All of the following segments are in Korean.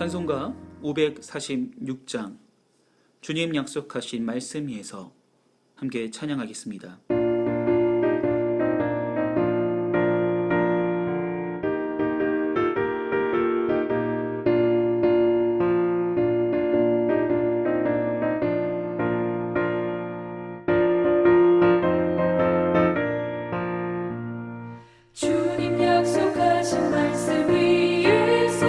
찬송가 546장 주님 약속하신 말씀 위에서 함께 찬양하겠습니다. 주님 약속하신 말씀 위에서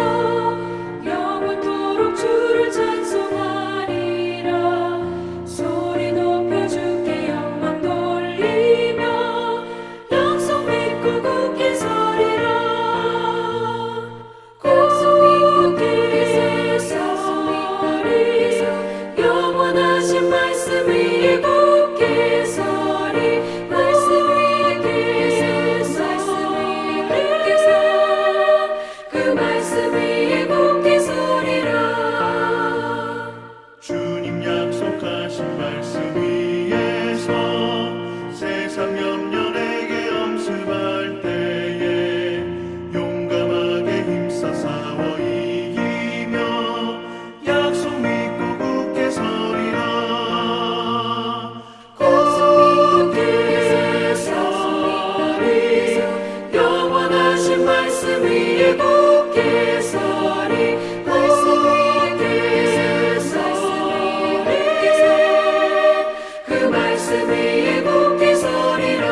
영원토록 주를 찬송하리라. 소리 높여 주께 영광 돌리며 약속 믿고 굳게 서리라. 약속 믿고 굳게 서리. 영원하신 말씀 위에 굳게 서리. 말씀 위에 그 말씀 위에 굳게 서리라. 주님 약속하신 말씀 위에서 세상 염려 내게 엄습할 때에 용감하게 힘써 싸워 이기며 약속 믿고 굳게 서리라. 굳게 서리. 영원하신 말씀 위에 굳게 서리. 말씀 위에 서리. 그 말씀 위에 굳게 서리라.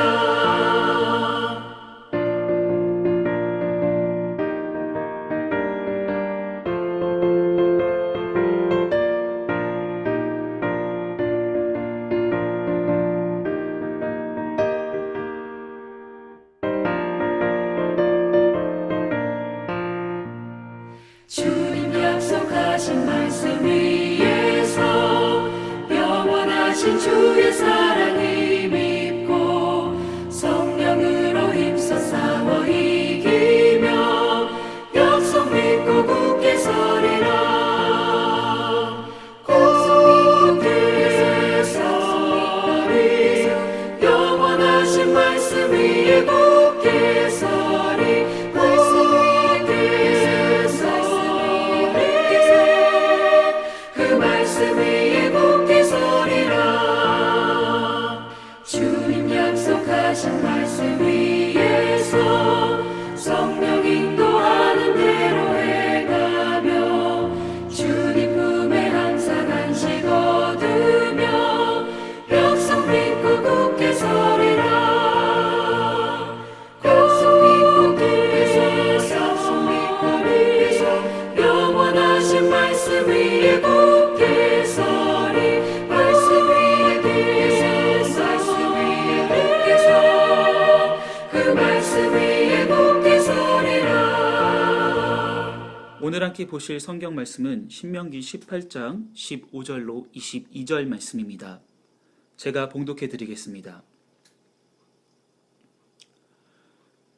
주님 약속하신 말씀 위에서 영원하신 주의 사랑을 믿고 성령으로 힘써 싸워 이기며 약속 믿고 굳게 서리라. 굳게 서리. 영원하신 말씀 위에 굳게 서리. 말씀 위에 서리. 그 말씀 위에 굳게 서리라. 주님 약속하신 말씀 위에서 성령 인도하는 대로 행하며 주님 품에 항상 안식 얻으며 약속 믿고 굳게 서리라. 약속 믿고 굳게 서리. 영원하신 말씀 위에 굳게 서리. 말씀 위에 굳게 서. 그 말씀 위에 굳게 서리라. 오늘 함께 보실 성경 말씀은 신명기 18장 15절로 22절 말씀입니다. 제가 봉독해 드리겠습니다.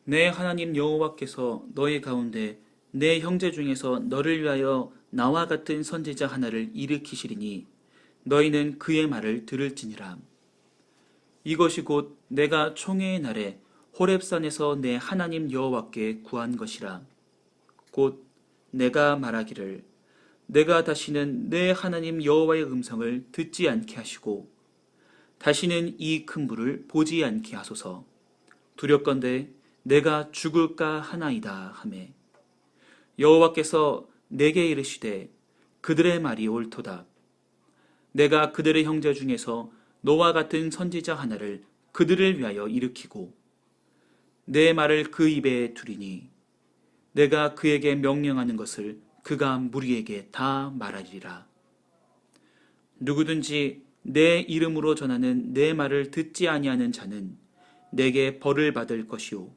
내 하나님 여호와께서 너희 가운데 내 형제 중에서 너를 위하여 나와 같은 선지자 하나를 일으키시리니 너희는 그의 말을 들을지니라. 이것이 곧 내가 총회의 날에 호렙산에서 내 하나님 여호와께 구한 것이라. 곧 내가 말하기를 내가 다시는 내 하나님 여호와의 음성을 듣지 않게 하시고 다시는 이 큰 불을 보지 않게 하소서. 두렵건대 내가 죽을까 하나이다 하매 여호와께서 내게 이르시되 그들의 말이 옳도다. 내가 그들의 형제 중에서 너와 같은 선지자 하나를 그들을 위하여 일으키고 내 말을 그 입에 두리니 내가 그에게 명령하는 것을 그가 무리에게 다 말하리라. 누구든지 내 이름으로 전하는 내 말을 듣지 아니하는 자는 내게 벌을 받을 것이요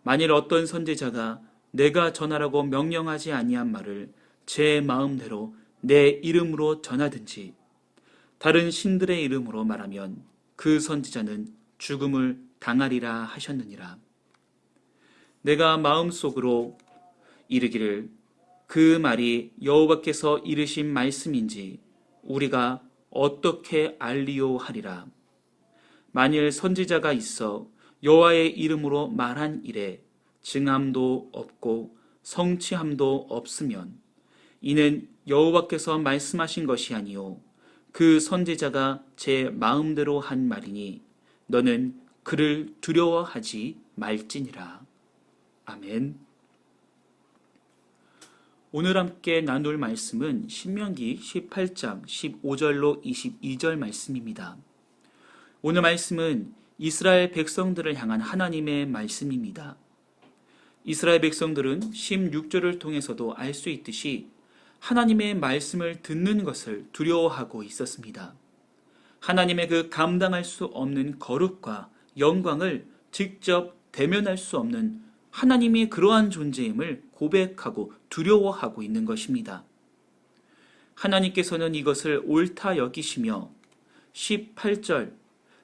만일 어떤 선지자가 내가 전하라고 명령하지 아니한 말을 제 마음대로 내 이름으로 전하든지 다른 신들의 이름으로 말하면 그 선지자는 죽음을 당하리라 하셨느니라. 내가 마음속으로 이르기를 그 말이 여호와께서 이르신 말씀인지 우리가 어떻게 알리요 하리라. 만일 선지자가 있어 여호와의 이름으로 말한 일에 증함도 없고 성취함도 없으면 이는 여호와께서 말씀하신 것이 아니요 그 선지자가 제 마음대로 한 말이니 너는 그를 두려워하지 말지니라. 아멘. 오늘 함께 나눌 말씀은 신명기 18장 15절로 22절 말씀입니다. 오늘 말씀은 이스라엘 백성들을 향한 하나님의 말씀입니다. 이스라엘 백성들은 16절을 통해서도 알 수 있듯이 하나님의 말씀을 듣는 것을 두려워하고 있었습니다. 하나님의 그 감당할 수 없는 거룩과 영광을 직접 대면할 수 없는 하나님이 그러한 존재임을 고백하고 두려워하고 있는 것입니다. 하나님께서는 이것을 옳다 여기시며 18절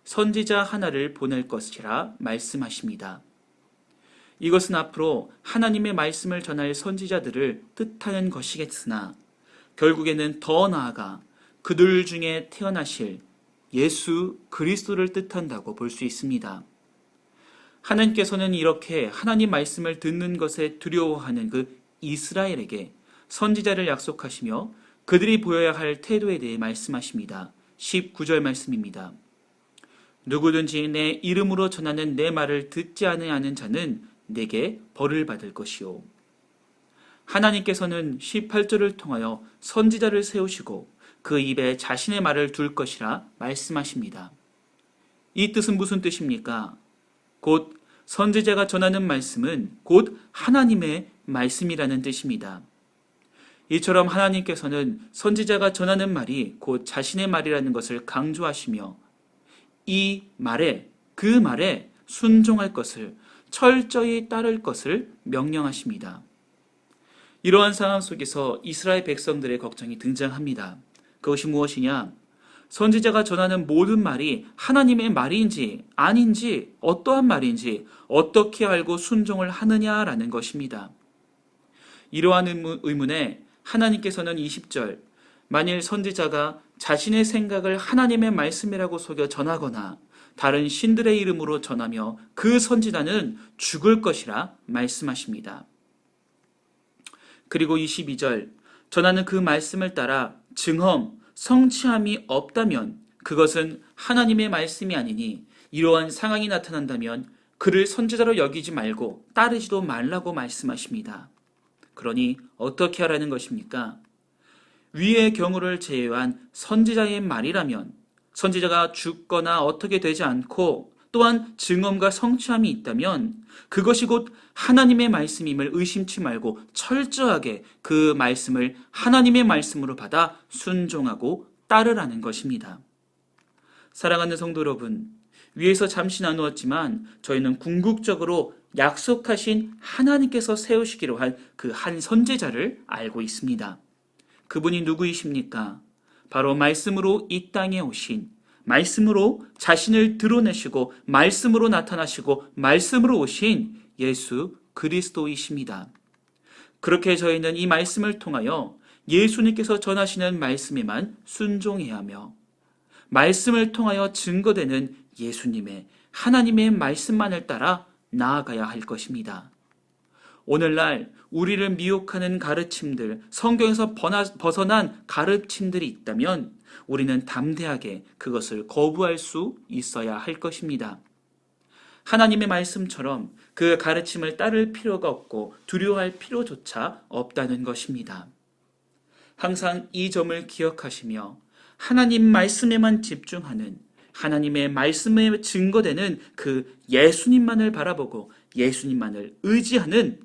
선지자 하나를 보낼 것이라 말씀하십니다. 이것은 앞으로 하나님의 말씀을 전할 선지자들을 뜻하는 것이겠으나 결국에는 더 나아가 그들 중에 태어나실 예수 그리스도를 뜻한다고 볼 수 있습니다. 하나님께서는 이렇게 하나님 말씀을 듣는 것에 두려워하는 그 이스라엘에게 선지자를 약속하시며 그들이 보여야 할 태도에 대해 말씀하십니다. 19절 말씀입니다. 누구든지 내 이름으로 전하는 내 말을 듣지 아니하는 자는 내게 벌을 받을 것이요. 하나님께서는 18절을 통하여 선지자를 세우시고 그 입에 자신의 말을 둘 것이라 말씀하십니다. 이 뜻은 무슨 뜻입니까? 곧 선지자가 전하는 말씀은 곧 하나님의 말씀이라는 뜻입니다. 이처럼 하나님께서는 선지자가 전하는 말이 곧 자신의 말이라는 것을 강조하시며 이 말에 그 말에 순종할 것을 철저히 따를 것을 명령하십니다. 이러한 상황 속에서 이스라엘 백성들의 걱정이 등장합니다. 그것이 무엇이냐? 선지자가 전하는 모든 말이 하나님의 말인지 아닌지 어떠한 말인지 어떻게 알고 순종을 하느냐라는 것입니다. 이러한 의문에 하나님께서는 20절 만일 선지자가 자신의 생각을 하나님의 말씀이라고 속여 전하거나 다른 신들의 이름으로 전하며 그 선지자는 죽을 것이라 말씀하십니다. 그리고 22절 전하는 그 말씀을 따라 증언, 성취함이 없다면 그것은 하나님의 말씀이 아니니 이러한 상황이 나타난다면 그를 선지자로 여기지 말고 따르지도 말라고 말씀하십니다. 그러니 어떻게 하라는 것입니까? 위의 경우를 제외한 선지자의 말이라면 선지자가 죽거나 어떻게 되지 않고 또한 증언과 성취함이 있다면 그것이 곧 하나님의 말씀임을 의심치 말고 철저하게 그 말씀을 하나님의 말씀으로 받아 순종하고 따르라는 것입니다. 사랑하는 성도 여러분, 위에서 잠시 나누었지만 저희는 궁극적으로 약속하신 하나님께서 세우시기로 한 그 한 선지자를 알고 있습니다. 그분이 누구이십니까? 바로 말씀으로 이 땅에 오신, 말씀으로 자신을 드러내시고 말씀으로 나타나시고 말씀으로 오신 예수 그리스도이십니다. 그렇게 저희는 이 말씀을 통하여 예수님께서 전하시는 말씀에만 순종해야 하며 말씀을 통하여 증거되는 예수님의 하나님의 말씀만을 따라 나아가야 할 것입니다. 오늘날 우리를 미혹하는 가르침들, 성경에서 벗어난 가르침들이 있다면 우리는 담대하게 그것을 거부할 수 있어야 할 것입니다. 하나님의 말씀처럼 그 가르침을 따를 필요가 없고 두려워할 필요조차 없다는 것입니다. 항상 이 점을 기억하시며 하나님 말씀에만 집중하는, 하나님의 말씀에 증거되는 그 예수님만을 바라보고 예수님만을 의지하는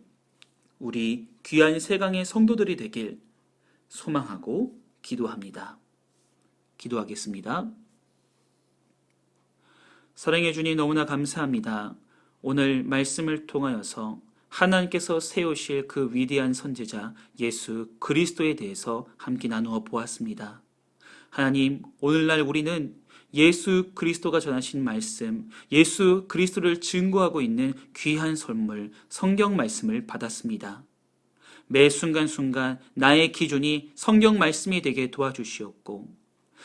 우리 귀한 세강의 성도들이 되길 소망하고 기도합니다. 기도하겠습니다. 사랑해 주님 너무나 감사합니다. 오늘 말씀을 통하여서 하나님께서 세우실 그 위대한 선지자 예수 그리스도에 대해서 함께 나누어 보았습니다. 하나님, 오늘날 우리는 예수 그리스도가 전하신 말씀, 예수 그리스도를 증거하고 있는 귀한 선물, 성경 말씀을 받았습니다. 매 순간순간 나의 기준이 성경 말씀이 되게 도와주시옵고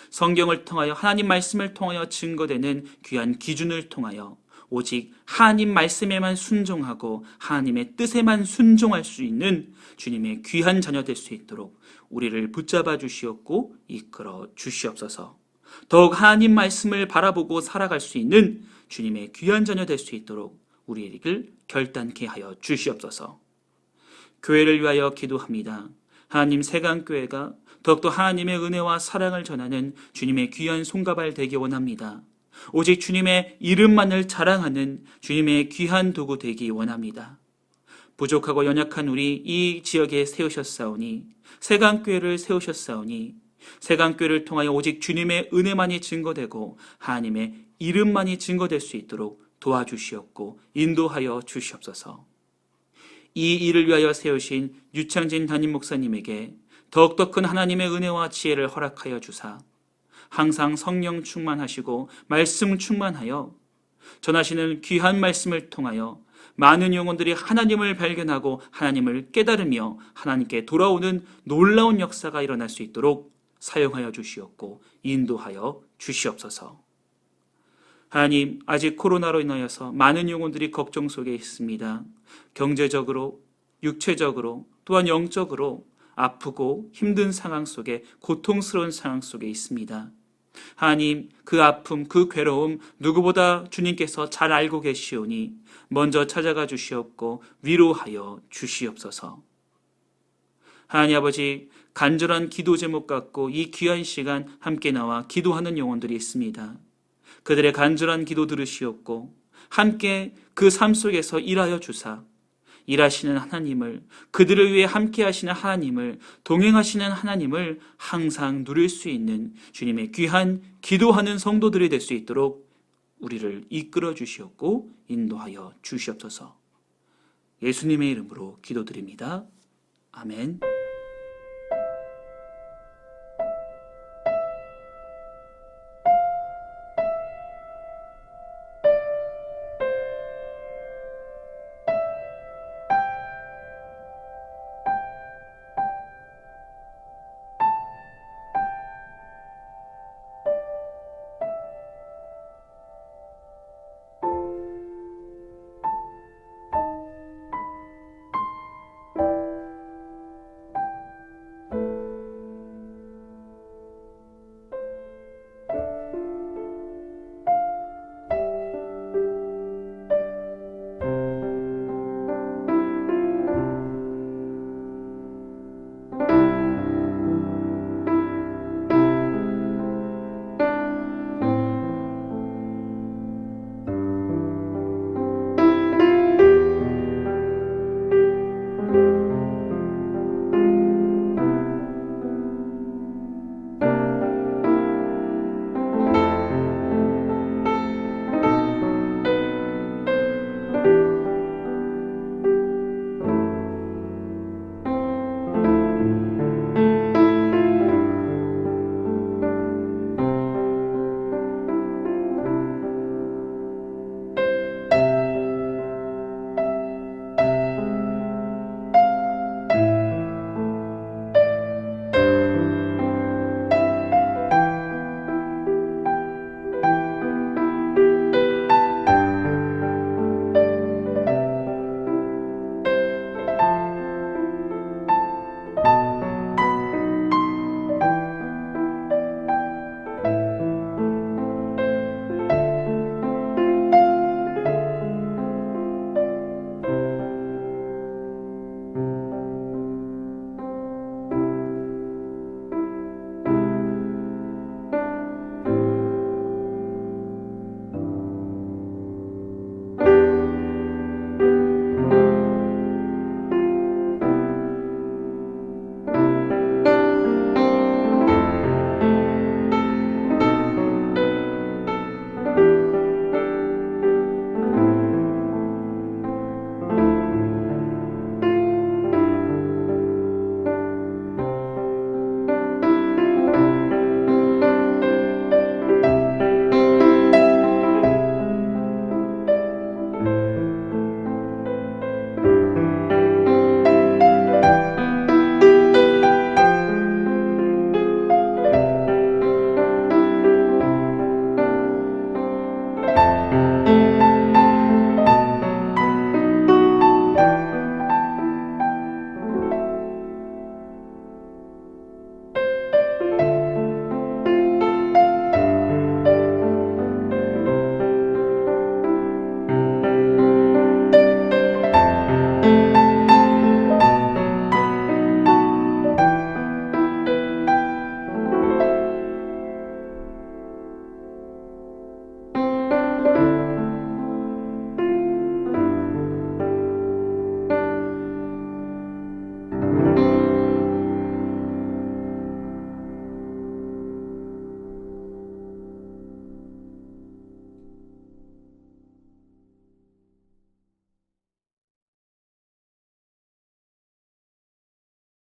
성경을 통하여 하나님 말씀을 통하여 증거되는 귀한 기준을 통하여 오직 하나님 말씀에만 순종하고 하나님의 뜻에만 순종할 수 있는 주님의 귀한 자녀 될 수 있도록 우리를 붙잡아 주시옵고 이끌어 주시옵소서. 더욱 하나님 말씀을 바라보고 살아갈 수 있는 주님의 귀한 자녀 될 수 있도록 우리를 결단케 하여 주시옵소서. 교회를 위하여 기도합니다. 하나님 세강교회가 더욱더 하나님의 은혜와 사랑을 전하는 주님의 귀한 손가발 되기 원합니다. 오직 주님의 이름만을 자랑하는 주님의 귀한 도구 되기 원합니다. 부족하고 연약한 우리 이 지역에 세우셨사오니, 세강교회를 세우셨사오니, 세강교회를 통하여 오직 주님의 은혜만이 증거되고 하나님의 이름만이 증거될 수 있도록 도와주시옵고 인도하여 주시옵소서. 이 일을 위하여 세우신 유창진 담임 목사님에게 더욱더 큰 하나님의 은혜와 지혜를 허락하여 주사 항상 성령 충만하시고 말씀 충만하여 전하시는 귀한 말씀을 통하여 많은 영혼들이 하나님을 발견하고 하나님을 깨달으며 하나님께 돌아오는 놀라운 역사가 일어날 수 있도록 사용하여 주시옵고 인도하여 주시옵소서. 하나님, 아직 코로나로 인하여서 많은 영혼들이 걱정 속에 있습니다. 경제적으로, 육체적으로, 또한 영적으로 아프고 힘든 상황 속에, 고통스러운 상황 속에 있습니다. 하나님, 그 아픔, 그 괴로움 누구보다 주님께서 잘 알고 계시오니 먼저 찾아가 주시옵고 위로하여 주시옵소서. 하나님 아버지, 간절한 기도 제목 갖고 이 귀한 시간 함께 나와 기도하는 영혼들이 있습니다. 그들의 간절한 기도 들으시옵고 함께 그 삶 속에서 일하여 주사 일하시는 하나님을, 그들을 위해 함께 하시는 하나님을, 동행하시는 하나님을 항상 누릴 수 있는 주님의 귀한 기도하는 성도들이 될 수 있도록 우리를 이끌어 주시옵고 인도하여 주시옵소서. 예수님의 이름으로 기도드립니다. 아멘.